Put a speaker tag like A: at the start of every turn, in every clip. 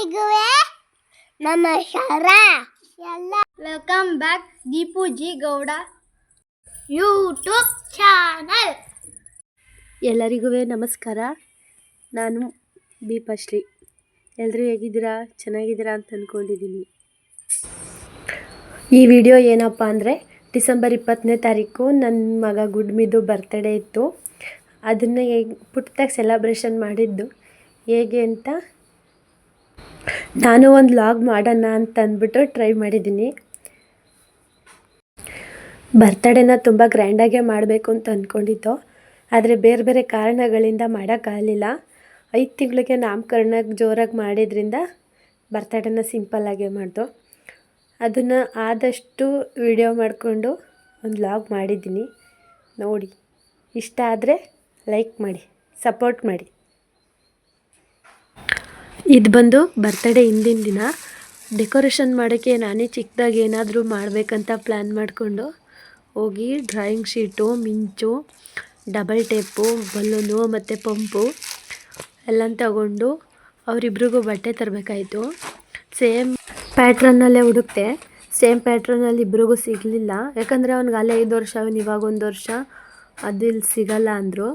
A: ಎಲ್ಲರಿಗೂ ನಮಸ್ಕಾರ. Welcome back Deepu G Gowda YouTube channel.
B: ಎಲ್ಲರಿಗೂ ನಮಸ್ಕಾರ. ನಾನು ದೀಪಶ್ರೀ. ಎಲ್ಲರೂ ಹೇಗಿದ್ದೀರಾ? ಚೆನ್ನಾಗಿದ್ದೀರಾ ಅಂತ ಅಂದ್ಕೊಂಡಿದ್ದೀನಿ. ಈ ವಿಡಿಯೋ ಏನಪ್ಪ ಅಂದರೆ, ಡಿಸೆಂಬರ್ 20ನೇ ತಾರೀಕು ನನ್ನ ಮಗ ಗುಡ್ಮಿದು ಬರ್ತ್ಡೇ ಇತ್ತು. ಅದನ್ನು ಪುಟ್ಟದಾಗಿ ಸೆಲೆಬ್ರೇಷನ್ ಮಾಡಿದ್ದು ಹೇಗೆ ಅಂತ ನಾನು ಒಂದು ವ್ಲಾಗ್ ಮಾಡೋಣ ಅಂತ ಅಂದ್ಬಿಟ್ಟು ಟ್ರೈ ಮಾಡಿದ್ದೀನಿ. ಬರ್ತಡೇನ ತುಂಬ ಗ್ರ್ಯಾಂಡಾಗೇ ಮಾಡಬೇಕು ಅಂತ ಅಂದ್ಕೊಂಡಿದ್ದು, ಆದರೆ ಬೇರೆ ಬೇರೆ ಕಾರಣಗಳಿಂದ ಮಾಡೋಕ್ಕಾಗಲಿಲ್ಲ. 5 ತಿಂಗಳಿಗೆ ನಾಮಕರಣ ಜೋರಾಗಿ ಮಾಡಿದ್ರಿಂದ ಬರ್ತಡೇನ ಸಿಂಪಲ್ಲಾಗೇ ಮಾಡ್ದು. ಅದನ್ನು ಆದಷ್ಟು ವಿಡಿಯೋ ಮಾಡಿಕೊಂಡು ಒಂದು ವ್ಲಾಗ್ ಮಾಡಿದ್ದೀನಿ. ನೋಡಿ, ಇಷ್ಟ ಆದರೆ ಲೈಕ್ ಮಾಡಿ, ಸಪೋರ್ಟ್ ಮಾಡಿ. ಇದು ಬಂದು ಬರ್ತಡೇ ಹಿಂದಿನ ದಿನ. ಡೆಕೋರೇಷನ್ ಮಾಡೋಕ್ಕೆ ನಾನೇ ಚಿಕ್ಕದಾಗಿ ಏನಾದರೂ ಮಾಡಬೇಕಂತ ಪ್ಲ್ಯಾನ್ ಮಾಡಿಕೊಂಡು ಹೋಗಿ ಡ್ರಾಯಿಂಗ್ ಶೀಟು, ಮಿಂಚು, ಡಬಲ್ ಟೇಪು, ಬಲೂನು ಮತ್ತು ಪಂಪು ಎಲ್ಲ ತಗೊಂಡು ಅವರಿಬ್ರಿಗೂ ಬಟ್ಟೆ ತರಬೇಕಾಯಿತು. ಸೇಮ್ ಪ್ಯಾಟ್ರನ್ನಲ್ಲೇ ಹುಡುಕ್ತೆ. ಸೇಮ್ ಪ್ಯಾಟ್ರನಲ್ಲಿ ಇಬ್ರಿಗೂ ಸಿಗಲಿಲ್ಲ. ಯಾಕಂದರೆ ಅವ್ನಿಗೆ ಅಲ್ಲೇ 5 ವರ್ಷ, ಅವನು ಇವಾಗ 1 ವರ್ಷ, ಅದು ಇಲ್ಲಿ ಸಿಗಲ್ಲ ಅಂದರು.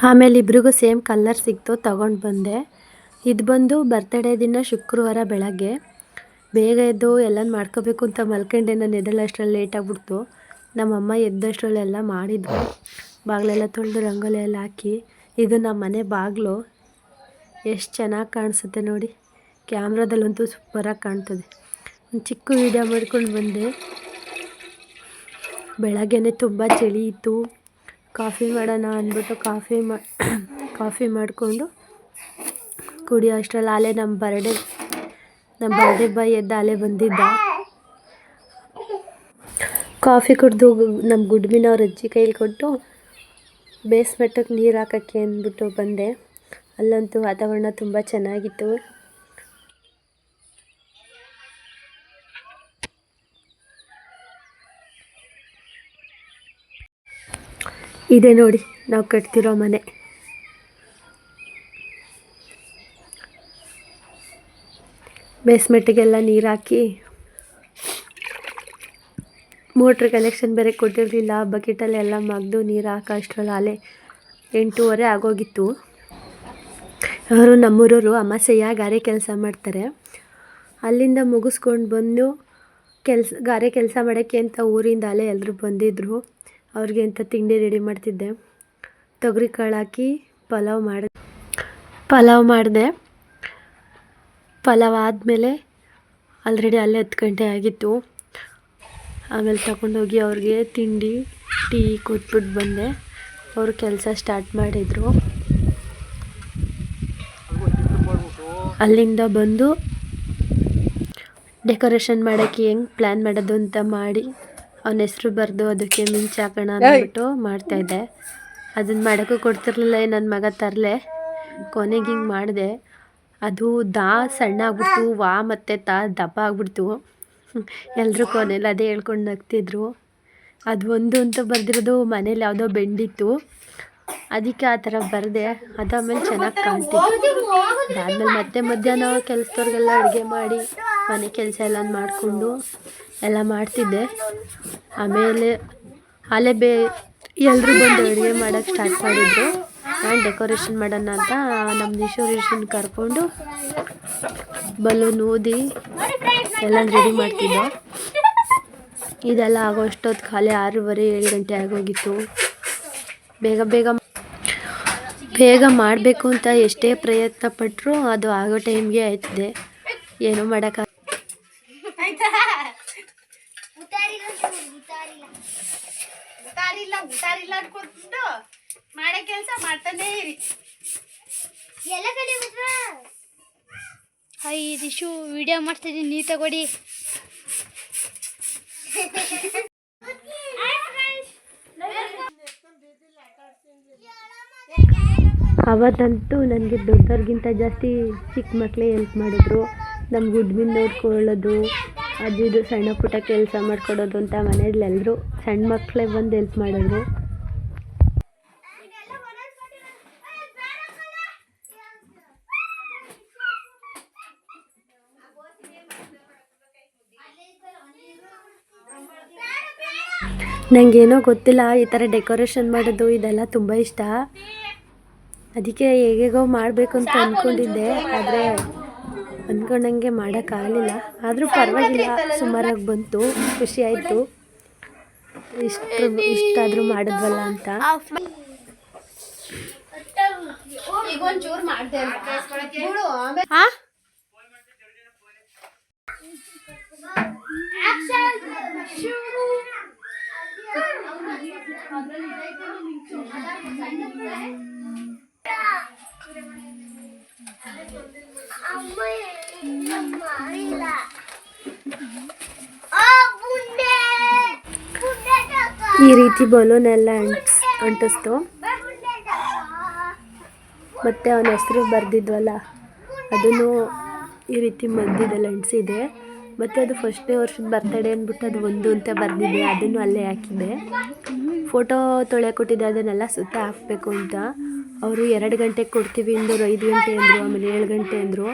B: ಆಮೇಲೆ ಇಬ್ರಿಗೂ ಸೇಮ್ ಕಲರ್ ಸಿಕ್ತು, ತಗೊಂಡು ಬಂದೆ. ಇದು ಬಂದು ಬರ್ತಡೇ ದಿನ ಶುಕ್ರವಾರ ಬೆಳಗ್ಗೆ ಬೇಗ ಎದ್ದು ಎಲ್ಲ ಮಾಡ್ಕೋಬೇಕು ಅಂತ ಮಲ್ಕೊಂಡೆ. ನಾನು ಎದ್ದೇಳೋಷ್ಟರಲ್ಲಿ ಲೇಟಾಗ್ಬಿಡ್ತು. ನಮ್ಮಮ್ಮ ಎದ್ದಷ್ಟರಲ್ಲೆಲ್ಲ ಮಾಡಿದ್ರು. ಬಾಗಿಲೆಲ್ಲ ತೊಳೆದು ರಂಗೋಲಿ ಎಲ್ಲ ಹಾಕಿ. ಇದು ನಮ್ಮ ಮನೆ ಬಾಗಿಲು. ಎಷ್ಟು ಚೆನ್ನಾಗಿ ಕಾಣಿಸುತ್ತೆ ನೋಡಿ. ಕ್ಯಾಮ್ರಾದಲ್ಲಂತೂ ಸೂಪರಾಗಿ ಕಾಣ್ತದೆ. ಒಂದು ಚಿಕ್ಕ ವೀಡಿಯೋ ಮಾಡ್ಕೊಂಡು ಬಂದೆ. ಬೆಳಗ್ಗೆನೇ ತುಂಬ ಚಳಿ ಇತ್ತು. ಕಾಫಿ ಮಾಡೋಣ ಅಂದ್ಬಿಟ್ಟು ಕಾಫಿ ಮಾಡಿಕೊಂಡು ಕುಡಿಯೋ ಅಷ್ಟರಲ್ಲಿ ಆಲೇ ನಮ್ಮ ಬರ್ಡೇ ಬಾಯ್ ಎದ್ದು ಆಲೇ ಬಂದಿದ್ದ. ಕಾಫಿ ಕುಡಿದು ನಮ್ಮ ಗುಡ್ಮಿನವ್ರ ಅಜ್ಜಿ ಕೈಲಿ ಕೊಟ್ಟು ಬೇಸ್ಮೆಂಟಕ್ಕೆ ನೀರು ಹಾಕೋಕ್ಕೆ ಅಂದ್ಬಿಟ್ಟು ಬಂದೆ. ಅಲ್ಲಂತೂ ವಾತಾವರಣ ತುಂಬ ಚೆನ್ನಾಗಿತ್ತು. ಇದೆ ನೋಡಿ ನಾವು ಕಟ್ತಿರೋ ಮನೆ. ಬೇಸ್ಮೆಂಟಿಗೆಲ್ಲ ನೀರು ಹಾಕಿ, ಮೋಟ್ರ್ ಕನೆಕ್ಷನ್ ಬೇರೆ ಕೊಟ್ಟಿರಲಿಲ್ಲ. ಬಕೆಟಲ್ಲೆಲ್ಲ ಮಗ್ದು ನೀರು ಹಾಕೋ ಅಷ್ಟರಲ್ಲಿ ಆಲೇ 8:30 ಆಗೋಗಿತ್ತು. ಅವರು ನಮ್ಮೂರವರು ಅಮಾಸೆಯ ಗಾರೆ ಕೆಲಸ ಮಾಡ್ತಾರೆ. ಅಲ್ಲಿಂದ ಮುಗಿಸ್ಕೊಂಡು ಬಂದು ಗಾರೆ ಕೆಲಸ ಮಾಡೋಕ್ಕೆ ಅಂತ ಊರಿಂದ ಅಲ್ಲೇ ಎಲ್ಲರೂ ಬಂದಿದ್ದರು. ಅವ್ರಿಗೆ ಅಂತ ತಿಂಡಿ ರೆಡಿ ಮಾಡ್ತಿದ್ದೆ. ತೊಗರಿ ಕಾಳು ಹಾಕಿ ಪಲಾವ್ ಮಾಡಿದೆ. ಪಲಾವ್ ಆದಮೇಲೆ ಆಲ್ರೆಡಿ ಅಲ್ಲೇ 10 ಗಂಟೆ ಆಗಿತ್ತು. ಆಮೇಲೆ ತಗೊಂಡೋಗಿ ಅವ್ರಿಗೆ ತಿಂಡಿ, ಟೀ ಕೊಟ್ಬಿಟ್ಟು ಬಂದೆ. ಅವರು ಕೆಲಸ ಸ್ಟಾರ್ಟ್ ಮಾಡಿದರು. ಅಲ್ಲಿಂದ ಬಂದು ಡೆಕೋರೇಷನ್ ಮಾಡೋಕ್ಕೆ ಹೆಂಗೆ ಪ್ಲ್ಯಾನ್ ಮಾಡೋದು ಅಂತ ಮಾಡಿ, ಅವನ ಹೆಸ್ರು ಬರೆದು ಅದಕ್ಕೆ ಮಿಂಚು ಹಾಕೋಣ ಅಂದ್ಬಿಟ್ಟು ಮಾಡ್ತಾಯಿದ್ದೆ. ಅದನ್ನು ಮಾಡೋಕ್ಕೂ ಕೊಡ್ತಿರ್ಲಿಲ್ಲ ನನ್ನ ಮಗ ತರಲೆ. ಕೊನೆಗೆ ಹಿಂಗೆ ಮಾಡಿದೆ. ಅದು ಸಣ್ಣ ಆಗ್ಬಿಡ್ತು, ಮತ್ತು ದಪ್ಪ ಆಗ್ಬಿಡ್ತು. ಎಲ್ಲರೂ ಕೊನೆಯಲ್ಲಿ ಅದೇ ಹೇಳ್ಕೊಂಡು ನಗ್ತಿದ್ರು. ಅದು ಒಂದು ಅಂತ ಬರೆದಿರೋದು ಮನೇಲಿ ಯಾವುದೋ ಬೆಂಡಿತ್ತು, ಅದಕ್ಕೆ ಆ ಥರ ಬರೆದೆ. ಅದಾದಮೇಲೆ ಚೆನ್ನಾಗಿ ಕಾಣ್ತಿತ್ತು. ಅದಾದಮೇಲೆ ಮತ್ತೆ ಮಧ್ಯಾಹ್ನ ಕೆಲಸದವ್ರಿಗೆಲ್ಲ ಅಡುಗೆ ಮಾಡಿ ಮನೆ ಕೆಲಸ ಎಲ್ಲ ಮಾಡಿಕೊಂಡು ಎಲ್ಲ ಮಾಡ್ತಿದ್ದೆ. ಆಮೇಲೆ ಎಲ್ಲರೂ ಬಂದು ಅಡುಗೆ ಮಾಡೋಕ್ಕೆ ಸ್ಟಾರ್ಟ್ ಮಾಡಿದ್ರು. ನಾನು ಡೆಕೋರೇಷನ್ ಮಾಡೋಣ ಅಂತ ನಮ್ಮ ಈಶ್ವರೇಶನ್ ಕರ್ಕೊಂಡು ಬಲೂನ್ ಊದಿ ಎಲ್ಲ ರೆಡಿ ಮಾಡ್ತಿದ್ದೆ. ಇದೆಲ್ಲ ಆಗೋಷ್ಟೊತ್ತು ಖಾಲಿ 6:30-7 ಗಂಟೆ ಆಗೋಗಿತ್ತು. ಬೇಗ ಮಾಡಬೇಕು ಅಂತ ಎಷ್ಟೇ ಪ್ರಯತ್ನ ಪಟ್ಟರೂ ಅದು ಆಗೋ ಟೈಮ್ಗೆ ಆಯ್ತದೆ. ಏನೂ ಮಾಡೋಕ್ಕಾಗಲ್ಲ.
A: ಅನ್ಕೊಂಡು ಮಾಡೋ ಕೆಲಸ ಮಾಡ್ತಾನೇ ಇರಿ. ಎಲ್ಲ ಕಡೆ ದಿಶು ವಿಡಿಯೋ ಮಾಡ್ತಿದ್ದೀನಿ, ನೀ ತಗೊಡಿ.
B: ಅವತ್ತಂತೂ ನನಗೆ ದೊಡ್ಡವ್ರಿಗಿಂತ ಜಾಸ್ತಿ ಚಿಕ್ಕ ಮಕ್ಕಳೇ ಹೆಲ್ಪ್ ಮಾಡಿದ್ರು. ನಮ್ಮ ಗುಡ್ಮಿನ ನೋಡ್ಕೊಳ್ಳೋದು, ಅದು ಇದು ಸಣ್ಣ ಪುಟ್ಟ ಕೆಲಸ ಮಾಡಿಕೊಡೋದು ಅಂತ ಮನೇಲಿ ಎಲ್ಲರೂ ಸಣ್ಣ ಮಕ್ಕಳೇ ಬಂದು ಹೆಲ್ಪ್ ಮಾಡಿದ್ರು. ನನಗೇನೋ ಗೊತ್ತಿಲ್ಲ, ಈ ಥರ ಡೆಕೋರೇಷನ್ ಮಾಡೋದು ಇದೆಲ್ಲ ತುಂಬ ಇಷ್ಟ. ಅದಕ್ಕೆ ಹೇಗೇಗೋ ಮಾಡಬೇಕು ಅಂತ ಅಂದ್ಕೊಂಡಿದ್ದೆ, ಆದರೆ ಅಂದ್ಕೊಂಡಂಗೆ ಮಾಡೋಕ್ಕಾಗಲಿಲ್ಲ. ಆದರೂ ಪರವಾಗಿಲ್ಲ, ಸುಮಾರಾಗಿ ಬಂತು, ಖುಷಿ ಆಯಿತು. ಇಷ್ಟಾದರೂ ಮಾಡಿದ್ವಲ್ಲ ಅಂತ. ಈ ರೀತಿ ಬಲೂನ್ ಎಲ್ಲ ಅಂಟಿಸ್ತು. ಮತ್ತು ಅವನ ಹೆಸರು ಬರೆದಿದ್ವಲ್ಲ ಅದನ್ನು ಈ ರೀತಿ ಮಧ್ಯದಲ್ಲಿ ಅಂಟಿಸಿದೆ. ಮತ್ತು ಅದು ಫಸ್ಟ್ನೇ ವರ್ಷದ ಬರ್ತಡೇ ಅಂದ್ಬಿಟ್ಟು ಅದು 1 ಅಂತ ಬರೆದಿದೆ, ಅದನ್ನು ಅಲ್ಲೇ ಹಾಕಿದೆ. ಫೋಟೋ ತೊಳೆಯೋಕೆ ಕೊಟ್ಟಿದ್ದೆ, ಅದನ್ನೆಲ್ಲ ಸುತ್ತ ಹಾಕಬೇಕು ಅಂತ. ಅವರು 2 ಗಂಟೆಗೆ ಕೊಡ್ತೀವಿ ಅಂದರು, 5 ಗಂಟೆ ಅಂದರು, ಆಮೇಲೆ 7 ಗಂಟೆ ಅಂದರು.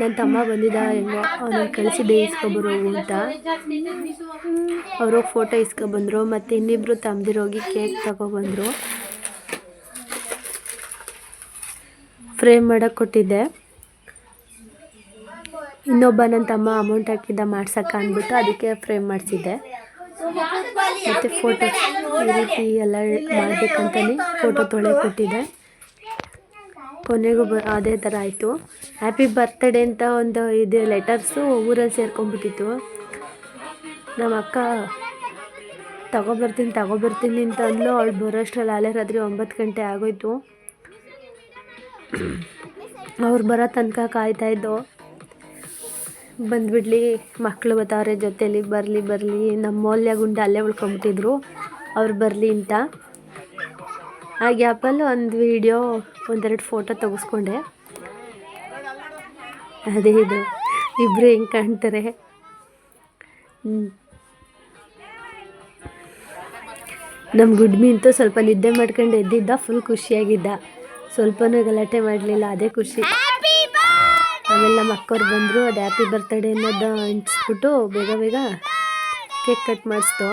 B: ನನ್ನ ತಮ್ಮ ಬಂದಿದ್ದ, ಹೆಂಗೋ ಅವನಿಗೆ ಕಳಿಸಿದ್ದೆ ಇಸ್ಕೊಬರೋಗು ಅಂತ. ಅವ್ರೋಗಿ ಫೋಟೋ ಇಸ್ಕೊಬಂದರು. ಮತ್ತು ಇನ್ನಿಬ್ಬರು ತಮ್ಮದಿರೋಗಿ ಕೇಕ್ ತಗೊಬಂದರು. ಫ್ರೇಮ್ ಮಾಡೋಕ್ಕೆ ಕೊಟ್ಟಿದ್ದೆ. ಇನ್ನೊಬ್ಬ ನನ್ನ ತಮ್ಮ ಅಮೌಂಟ್ ಹಾಕಿದ್ದ ಮಾಡ್ಸೋಕೆ ಅಂದ್ಬಿಟ್ಟು ಅದಕ್ಕೆ ಫ್ರೇಮ್ ಮಾಡಿಸಿದ್ದೆ. ಮತ್ತು ಫೋಟೋ ಈ ರೀತಿ ಎಲ್ಲ ಮಾಡಬೇಕಂತಲೇ ಫೋಟೋ ತೊಳೆಯೋಕೆ ಕೊಟ್ಟಿದ್ದೆ. ಕೊನೆಗೂ ಅದೇ ಥರ ಆಯಿತು. ಹ್ಯಾಪಿ ಬರ್ತ್ಡೇ ಅಂತ ಒಂದು ಇದು ಲೆಟರ್ಸು ಊರಲ್ಲಿ ಸೇರ್ಕೊಂಡ್ಬಿಟ್ಟಿತ್ತು. ನಮ್ಮ ಅಕ್ಕ ತಗೊಬರ್ತೀನಿ ಅಂತ ಅಂದ್ಲು. ಅವಳು ಬರೋಷ್ಟರಲ್ಲಿ ಅಲ್ಲೇ ರಾತ್ರಿ 9 ಗಂಟೆ ಆಗೋಯ್ತು. ಅವ್ರು ಬರೋ ತನಕ ಕಾಯ್ತಾಯಿದ್ದೋ, ಬಂದುಬಿಡ್ಲಿ ಮಕ್ಕಳು ಬರ್ತಾವ್ರೆ ಜೊತೇಲಿ, ಬರಲಿ ನಮ್ಮ ಮೌಲ್ಯ ಗುಂಡ ಅಲ್ಲೇ ಉಳ್ಕೊಂಬಿಟ್ಟಿದ್ರು, ಅವ್ರು ಬರಲಿ ಅಂತ. ಆ ಗ್ಯಾಪಲ್ಲಿ ಒಂದು ವೀಡಿಯೋ 1-2 ಫೋಟೋ ತೆಗೆಸ್ಕೊಂಡೆ. ಅದೇ ಇದು ಇಬ್ಬರು ಹೆಂಗೆ ಕಾಣ್ತಾರೆ. ನಮ್ಮ ಗುಡ್ಮಿ ಅಂತೂ ಸ್ವಲ್ಪ ನಿದ್ದೆ ಮಾಡ್ಕೊಂಡು ಎದ್ದಿದ್ದ, ಫುಲ್ ಖುಷಿಯಾಗಿದ್ದ, ಸ್ವಲ್ಪನೂ ಗಲಾಟೆ ಮಾಡಲಿಲ್ಲ, ಅದೇ ಖುಷಿ. ಆಮೇಲೆ ನಮ್ಮ ಅಕ್ಕವ್ರು ಬಂದರು, ಅದು ಹ್ಯಾಪಿ ಬರ್ತ್ಡೇ ಅನ್ನೋದು ಅಂಟಿಸ್ಬಿಟ್ಟು ಬೇಗ ಕೇಕ್ ಕಟ್ ಮಾಡಿಸ್ತು.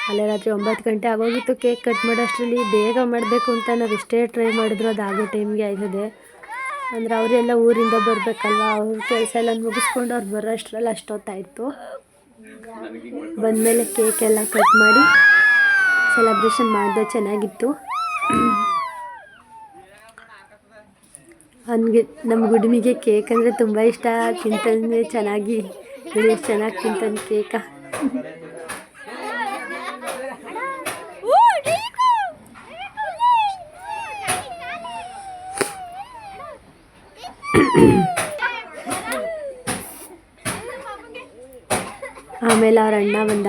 B: ಅಲ್ಲೇ ರಾತ್ರಿ 9 ಗಂಟೆ ಆಗೋಗಿತ್ತು. ಕೇಕ್ ಕಟ್ ಮಾಡೋಷ್ಟರಲ್ಲಿ ಬೇಗ ಮಾಡಬೇಕು ಅಂತ ನಾವು ಎಷ್ಟೇ ಟ್ರೈ ಮಾಡಿದ್ರು ಅದು ಆಗೋ ಟೈಮ್ಗೆ ಆಗಿದೆ. ಅಂದರೆ ಅವರೆಲ್ಲ ಊರಿಂದ ಬರಬೇಕಲ್ವ, ಅವ್ರ ಕೆಲಸ ಎಲ್ಲ ಮುಗಿಸ್ಕೊಂಡು ಅವ್ರು ಬರೋ ಅಷ್ಟರಲ್ಲಿ ಅಷ್ಟೊತ್ತಾಯಿತು. ಬಂದಮೇಲೆ ಕೇಕ್ ಎಲ್ಲ ಕಟ್ ಮಾಡಿ ಸೆಲೆಬ್ರೇಷನ್ ಮಾಡಿದೆ, ಚೆನ್ನಾಗಿತ್ತು. ಅವನಿಗೆ ನಮ್ಮ ಗುಡುಮಿಗೆ ಕೇಕ್ ಅಂದರೆ ತುಂಬ ಇಷ್ಟ, ತಿಂತಾನೆ ಚೆನ್ನಾಗಿ. ಎಷ್ಟು ಚೆನ್ನಾಗಿ ತಿಂತಾನೆ ಕೇಕ. ಆಮೇಲೆ ಅವ್ರ ಅಣ್ಣ ಬಂದ.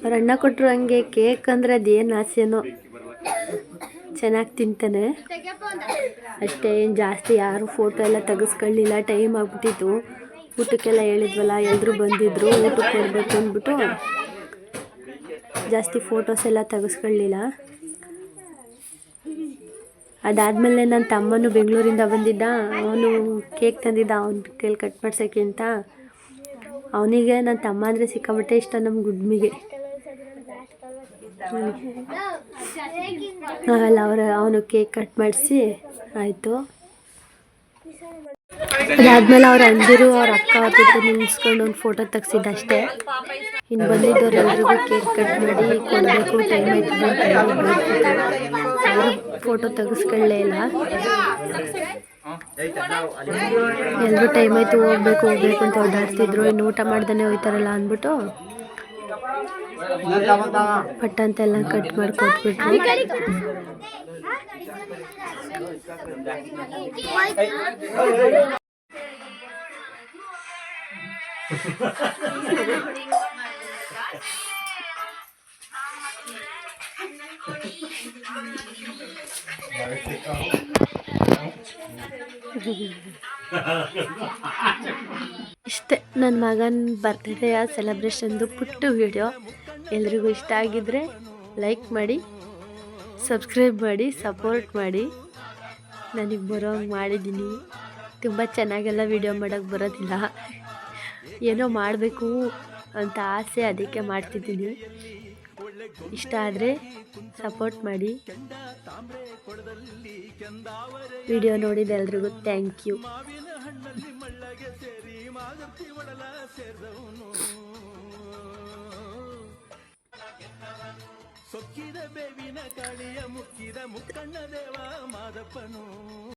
B: ಅವ್ರ ಅಣ್ಣ ಕೊಟ್ಟರು ಹಂಗೆ ಕೇಕ್ ಅಂದರೆ ಅದೇನು ಆಸೆನೋ, ಚೆನ್ನಾಗಿ ತಿಂತಾನೆ ಅಷ್ಟೇ. ಏನು ಜಾಸ್ತಿ ಯಾರು ಫೋಟೋ ಎಲ್ಲ ತೆಗೆಸ್ಕೊಳ್ಳಿಲ್ಲ, ಟೈಮ್ ಆಗಿಬಿಟ್ಟಿತ್ತು. ಊಟಕ್ಕೆಲ್ಲ ಹೇಳಿದ್ವಲ್ಲ, ಎಲ್ಲರೂ ಬಂದಿದ್ದರು, ಊಟಕ್ಕೆ ಕೊಡಬೇಕು ಅಂದ್ಬಿಟ್ಟು ಜಾಸ್ತಿ ಫೋಟೋಸ್ ಎಲ್ಲ ತೆಗೆಸ್ಕೊಳ್ಳಿಲ್ಲ. ಅದಾದಮೇಲೆ ನನ್ನ ತಮ್ಮನು ಬೆಂಗಳೂರಿಂದ ಬಂದಿದ್ದ, ಅವನು ಕೇಕ್ ತಂದಿದ್ದ, ಅವನ ಕೈಲಿ ಕಟ್ ಮಾಡ್ಸೋಕ್ಕೆ ಅಂತ. ಅವನಿಗೆ ನನ್ನ ತಮ್ಮ ಅಂದರೆ ಸಿಕ್ಕಾಪಟ್ಟೆ ಇಷ್ಟ, ನಮ್ಮ ಗುಡ್ಮಿಗೆ. ಆಮೇಲೆ ಅವನು ಕೇಕ್ ಕಟ್ ಮಾಡಿಸಿ ಆಯಿತು. ಅದಾದಮೇಲೆ ಅವ್ರ ಅಣ್ಣದಿರು ಅವ್ರ ಅಕ್ಕ ಅವ್ರ ಜೊತೆ ನಿಲ್ಲಿಸ್ಕೊಂಡು ಒಂದು ಫೋಟೋ ತೆಗ್ಸಿದ್ದ ಅಷ್ಟೇ. ಇನ್ನು ಬಂದಿದ್ದವ್ರು ಎಲ್ರಿಗೂ ಕೇಕ್ ಕಟ್ ಮಾಡಿ ಕೊಡಬೇಕು, ಟೈಮ್ ಆಯ್ತದೆ ಅಂತ ಅವರು ಫೋಟೋ ತೆಗೆಸ್ಕೊಳ್ಳೇ ಇಲ್ಲ. ಎಲ್ಲರೂ ಟೈಮ್ ಆಯಿತು, ಹೋಗ್ಬೇಕು ಅಂತ ಓಡಾಡ್ತಿದ್ರು. ಇನ್ನು ಊಟ ಮಾಡ್ದೇ ಹೋಯ್ತಾರಲ್ಲ ಅಂದ್ಬಿಟ್ಟು ಪಟ್ಟ ಅಂತೆಲ್ಲ ಕಟ್ ಮಾಡಿ ಕೊಟ್ಬಿಟ್ರು. ಇಷ್ಟೇ ನನ್ನ ಮಗನ ಬರ್ತ್ಡೇಯ ಸೆಲೆಬ್ರೇಷನ್ದು ಪುಟ್ಟ ವಿಡಿಯೋ. ಎಲ್ರಿಗೂ ಇಷ್ಟ ಆಗಿದ್ದರೆ ಲೈಕ್ ಮಾಡಿ, ಸಬ್ಸ್ಕ್ರೈಬ್ ಮಾಡಿ, ಸಪೋರ್ಟ್ ಮಾಡಿ. ನನಗೆ ಬರೋಂಗೆ ಮಾಡಿದ್ದೀನಿ. ತುಂಬ ಚೆನ್ನಾಗೆಲ್ಲ ವಿಡಿಯೋ ಮಾಡೋಕ್ಕೆ ಬರೋದಿಲ್ಲ, ಏನೋ ಮಾಡಬೇಕು ಅಂತ ಆಸೆ, ಅದಕ್ಕೆ ಮಾಡ್ತಿದ್ದೀನಿ. ಇಷ್ಟ ಆದರೆ ಸಪೋರ್ಟ್ ಮಾಡಿ. ವಿಡಿಯೋ ನೋಡಿದ ಎಲ್ರಿಗೂ ಥ್ಯಾಂಕ್ ಯು.
C: ಸೊಕ್ಕಿದ ಬೇವಿನ ಕಾಳಿಯ ಮುಕ್ಕಿದ ಮುಕ್ಕಣ್ಣ ದೇವ ಮಾದಪ್ಪನು.